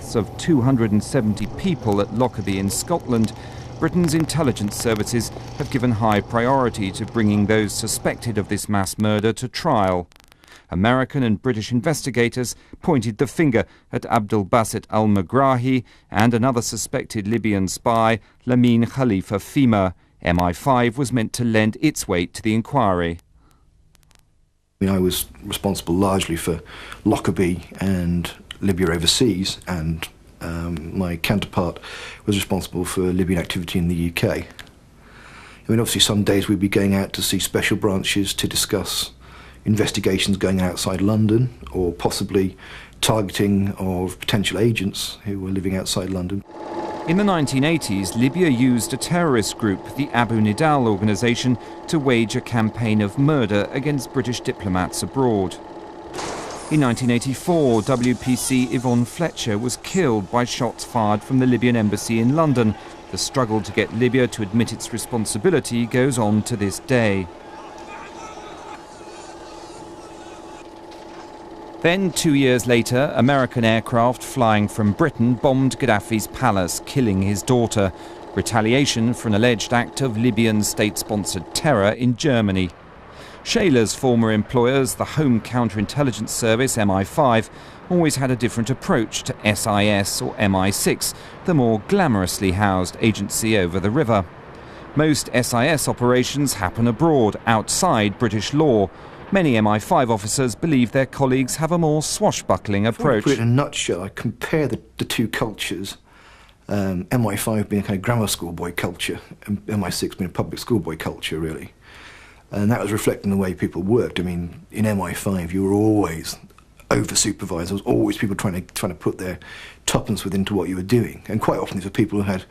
deaths of 270 people at Lockerbie in Scotland, Britain's intelligence services have given high priority to bringing those suspected of this mass murder to trial. American and British investigators pointed the finger at Abdel Basit al-Megrahi and another suspected Libyan spy, Lamine Khalifa Fhimah. MI5 was meant to lend its weight to the inquiry. I was responsible largely for Lockerbie and Libya overseas, and my counterpart was responsible for Libyan activity in the UK. I mean, obviously some days we'd be going out to see special branches to discuss investigations going outside London, or possibly targeting of potential agents who were living outside London. In the 1980s, Libya used a terrorist group, the Abu Nidal organisation, to wage a campaign of murder against British diplomats abroad. In 1984, WPC Yvonne Fletcher was killed by shots fired from the Libyan embassy in London. The struggle to get Libya to admit its responsibility goes on to this day. Then, 2 years later, American aircraft flying from Britain bombed Gaddafi's palace, killing his daughter. Retaliation for an alleged act of Libyan state-sponsored terror in Germany. Shayler's former employers, the Home Counterintelligence Service, MI5, always had a different approach to SIS or MI6, the more glamorously housed agency over the river. Most SIS operations happen abroad, outside British law. Many MI5 officers believe their colleagues have a more swashbuckling approach. To put it in a nutshell, I compare the two cultures, MI5 being a kind of grammar school boy culture, and MI6 being a public school boy culture, really. And that was reflecting the way people worked. I mean, in MI5 you were always over-supervised. There was always people trying to put their tuppence into what you were doing. And quite often these were people who had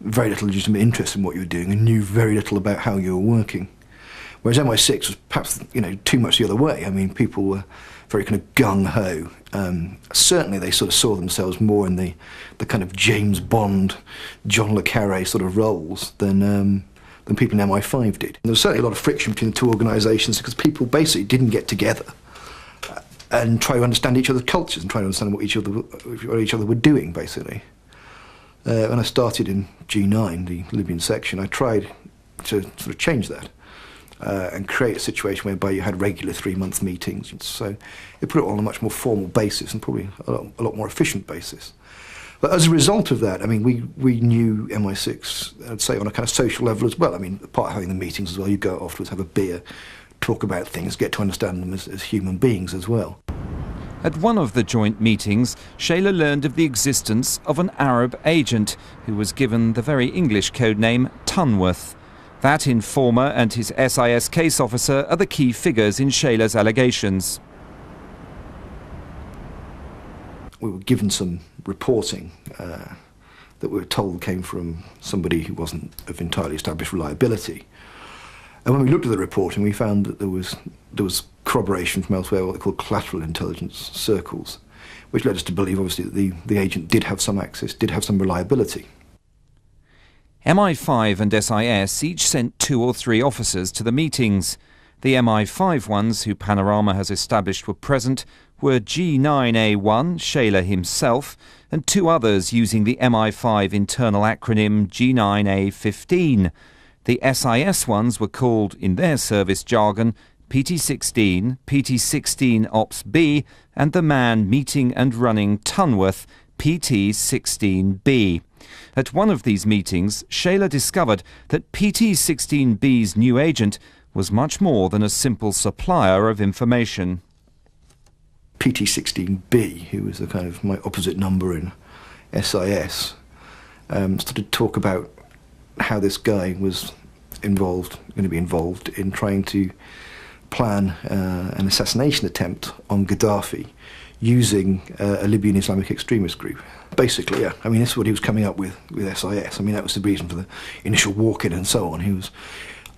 very little legitimate interest in what you were doing and knew very little about how you were working. Whereas MI6 was perhaps, too much the other way. I mean, people were very kind of gung-ho. Certainly they sort of saw themselves more in the kind of James Bond, John le Carré sort of roles than people in MI5 did. There was certainly a lot of friction between the two organisations because people basically didn't get together and try to understand each other's cultures and try to understand what each other were doing, basically. When I started in G9, the Libyan section, I tried to sort of change that. And create a situation whereby you had regular 3-month meetings. So it put it on a much more formal basis and probably a lot more efficient basis. But as a result of that, I mean, we knew MI6, I'd say, on a kind of social level as well. I mean, part of having the meetings as well, you go afterwards, have a beer, talk about things, get to understand them as human beings as well. At one of the joint meetings, Shayler learned of the existence of an Arab agent who was given the very English codename Tunworth. That informer and his SIS case officer are the key figures in Shayler's allegations. We were given some reporting that we were told came from somebody who wasn't of entirely established reliability. And when we looked at the reporting, we found that there was corroboration from elsewhere, what they call collateral intelligence circles, which led us to believe, obviously, that the agent did have some access, did have some reliability. MI5 and SIS each sent 2 or 3 officers to the meetings. The MI5 ones who Panorama has established were present were G9A1, Shayler himself, and 2 others using the MI5 internal acronym G9A15. The SIS ones were called, in their service jargon, PT16, PT16 Ops B, and the man meeting and running Tunworth, PT16B. At one of these meetings, Shayler discovered that PT16B's new agent was much more than a simple supplier of information. PT16B, who was the kind of my opposite number in SIS, started to talk about how this guy was going to be involved in trying to plan an assassination attempt on Gaddafi using a Libyan Islamic extremist group. Basically, yeah. I mean, this is what he was coming up with SIS. I mean, that was the reason for the initial walk-in and so on. He was,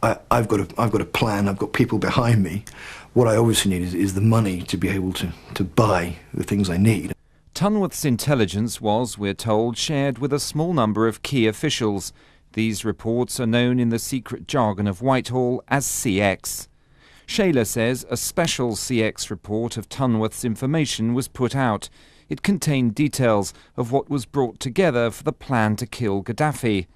I've got a plan. I've got people behind me. What I obviously need is the money to be able to buy the things I need. Tunworth's intelligence was, we're told, shared with a small number of key officials. These reports are known in the secret jargon of Whitehall as CX. Shayler says a special CX report of Tunworth's information was put out. It contained details of what was brought together for the plan to kill Gaddafi.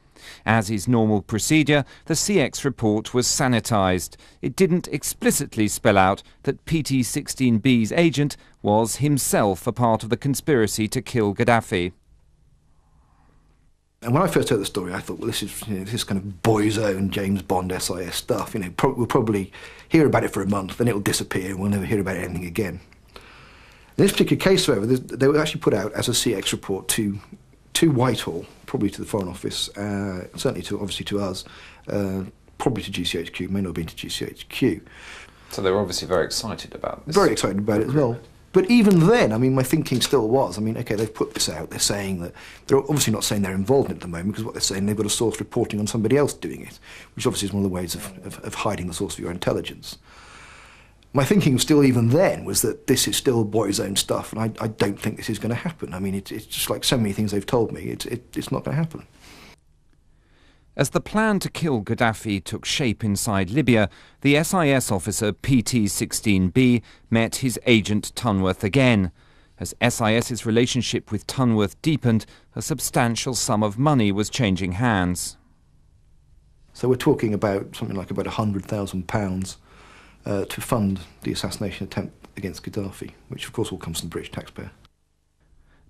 As is normal procedure, the CX report was sanitised. It didn't explicitly spell out that PT-16B's agent was himself a part of the conspiracy to kill Gaddafi. And when I first heard the story, I thought, well, this is kind of boy's own James Bond SIS stuff. We'll probably hear about it for a month, then it'll disappear, and we'll never hear about anything again. In this particular case, however, they were actually put out as a CX report to Whitehall, probably to the Foreign Office, certainly obviously to us, probably to GCHQ, may not have been to GCHQ. So they were obviously very excited about this. Very excited about it as well. But even then, I mean, my thinking still was, OK, they've put this out, they're saying that, they're obviously not saying they're involved in it at the moment, because what they're saying, they've got a source reporting on somebody else doing it, which obviously is one of the ways of hiding the source of your intelligence. My thinking still even then was that this is still boy's own stuff, and I don't think this is going to happen. I mean, it's just like so many things they've told me, it's not going to happen. As the plan to kill Gaddafi took shape inside Libya, the SIS officer PT-16B met his agent Tunworth again. As SIS's relationship with Tunworth deepened, a substantial sum of money was changing hands. So we're talking about something like about £100,000 to fund the assassination attempt against Gaddafi, which of course all comes from the British taxpayer.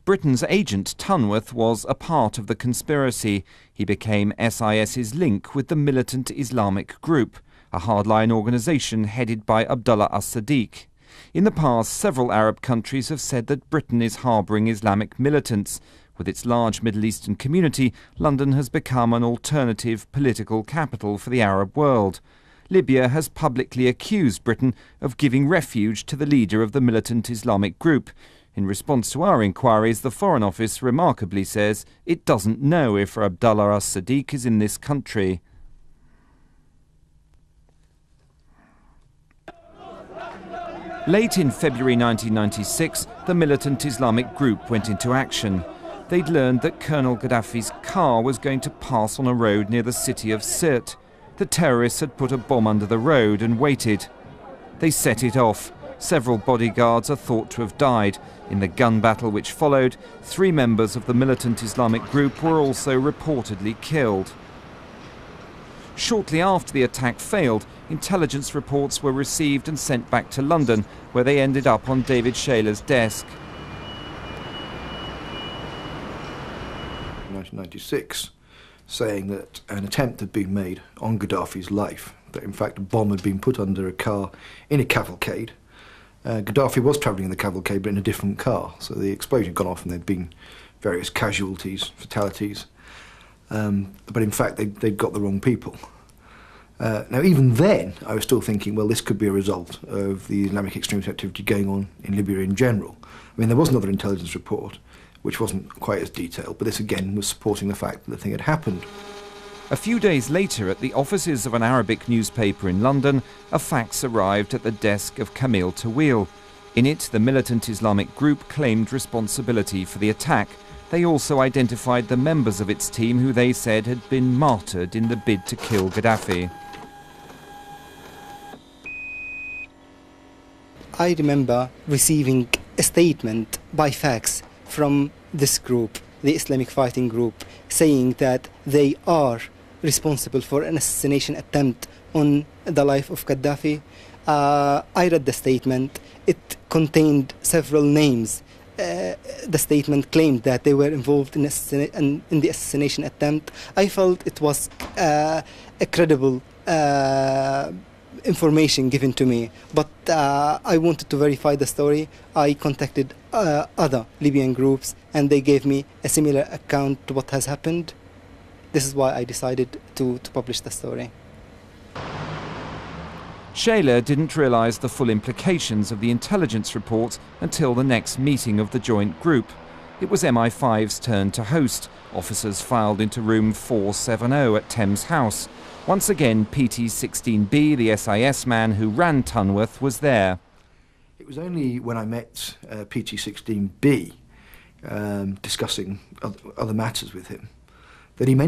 Britain's agent Tunworth was a part of the conspiracy. He became SIS's link with the militant Islamic group, a hardline organisation headed by Abdullah as-Sadiq. In the past, several Arab countries have said that Britain is harbouring Islamic militants. With its large Middle Eastern community, London has become an alternative political capital for the Arab world. Libya has publicly accused Britain of giving refuge to the leader of the militant Islamic group. In response to our inquiries, the Foreign Office remarkably says it doesn't know if Abdullah as-Sadiq is in this country. Late in February 1996, the militant Islamic group went into action. They'd learned that Colonel Gaddafi's car was going to pass on a road near the city of Sirte. The terrorists had put a bomb under the road and waited. They set it off. Several bodyguards are thought to have died. In the gun battle which followed, 3 members of the militant Islamic group were also reportedly killed. Shortly after the attack failed, intelligence reports were received and sent back to London, where they ended up on David Shayler's desk. In 1996, saying that an attempt had been made on Gaddafi's life, that in fact a bomb had been put under a car in a cavalcade. Gaddafi was travelling in the cavalcade but in a different car, so the explosion had gone off and there'd been various casualties, fatalities, but in fact they'd got the wrong people. Now even then I was still thinking, well, this could be a result of the Islamic extremist activity going on in Libya in general. I mean, there was another intelligence report which wasn't quite as detailed, but this again was supporting the fact that the thing had happened. A few days later, at the offices of an Arabic newspaper in London, a fax arrived at the desk of Camille Tawil. In it, the militant Islamic group claimed responsibility for the attack. They also identified the members of its team who they said had been martyred in the bid to kill Gaddafi. I remember receiving a statement by fax from this group, the Islamic fighting group, saying that they are responsible for an assassination attempt on the life of Gaddafi. I read the statement. It contained several names. The statement claimed that they were involved in the assassination attempt. I felt it was a credible information given to me, but I wanted to verify the story. I contacted other Libyan groups and they gave me a similar account to what has happened. This is why I decided to publish the story. Shayler didn't realise the full implications of the intelligence report until the next meeting of the joint group. It was MI5's turn to host. Officers filed into room 470 at Thames House. Once again, PT-16B, the SIS man who ran Tunworth, was there. It was only when I met PT-16B discussing other matters with him that he mentioned